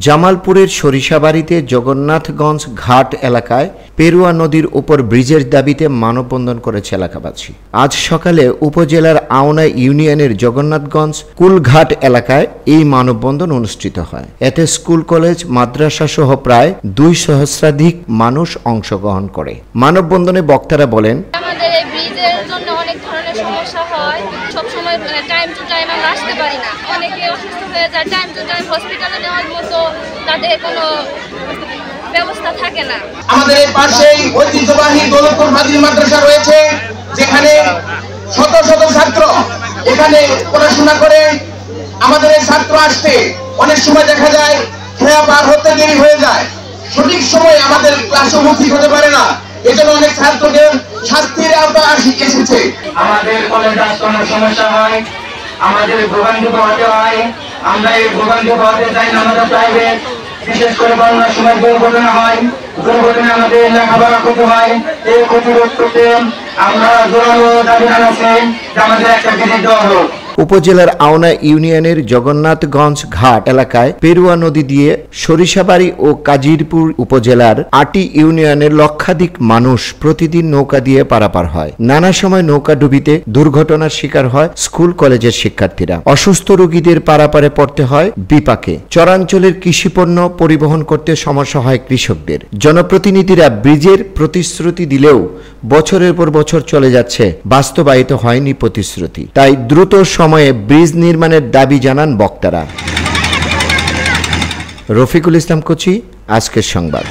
জামালপুরের সরিষাবাড়িতে জগন্নাথগঞ্জ ঘাট এলাকায় পেরুয়া নদীর উপর ব্রিজের দাবিতে মানববন্ধন করেছে এলাকাবাসী। আজ সকালে উপজেলার আওনা ইউনিয়নের জগন্নাথগঞ্জ কুলঘাট এলাকায় এই মানববন্ধন অনুষ্ঠিত হয়। এতে স্কুল, কলেজ, মাদ্রাসা সহ প্রায় 2 সহস্রাধিক মানুষ অংশগ্রহণ করে। মানববন্ধনে বক্তারা বলেন, আমাদের এই ব্রিজের জন্য অনেক ধরনের সমস্যা হয়। সব সময় টাইম টু টাইম আমরা আসতে পারি না। অনেকে অসুস্থ হয়ে যায়, টাইম টু টাইম হসপিটালে নেওয়ার মতো তাদের কোনো ব্যবস্থা থাকে না। আমাদের এই পাশেই ঐতিহ্যবাহী দৌলতপুর ফাজিল মাদ্রাসা রয়েছে, যেখানে শত শত ছাত্র এখানে পড়াশোনা করে। আমাদের এই ছাত্র আসতে অনেক সময় দেখা যায় খেয়া পার হতে দেরি হয়ে যায়, সঠিক সময়ে আমাদের ক্লাসে উপস্থিত হতে পারে না। এজন্য অনেক ছাত্রদের শাস্তির আওতায় এসেছে। আমাদের কলেজ আসতে সমস্যা হয়, আমাদের ভোগান্তি পোহাতে হয়। আমরা এই ভোগান্তি পোহাতে চাই না। আমাদের প্রাইভেট, বিশেষ করে বন্যার সময় দুর্ঘটনা হয়, দুর্ঘটনা আমাদের লেখাপড়া ক্ষতি হয়। এই ক্ষতি রোধ করতে আমরা জোরালো দাবি জানাচ্ছি যে আমাদের একটা ব্রিজ দেওয়া হোক। উপজেলার আওনা ইউনিয়নের জগন্নাথগঞ্জ ঘাট এলাকায় পেরুয়া নদী দিয়ে সরিষাবাড়ি ও কাজিরপুর উপজেলার 8টি ইউনিয়নের লক্ষাধিক মানুষ প্রতিদিন নৌকা দিয়ে পারাপার হয়। নানা সময় নৌকা ডুবিতে দুর্ঘটনার শিকার হয় স্কুল, কলেজের শিক্ষার্থীরা। অসুস্থ রোগীদের পারাপারে পড়তে হয় বিপাকে। চরাঞ্চলের কৃষিপণ্য পরিবহন করতে সমস্যা হয় কৃষকদের। জনপ্রতিনিধিরা ব্রিজের প্রতিশ্রুতি দিলেও বছরের পর বছর চলে যাচ্ছে, বাস্তবায়িত হয়নি প্রতিশ্রুতি। তাই দ্রুত সময়ে ব্রিজ নির্মাণের দাবি জানান বক্তারা। রফিকুল ইসলাম কোচি, আজকের সংবাদ।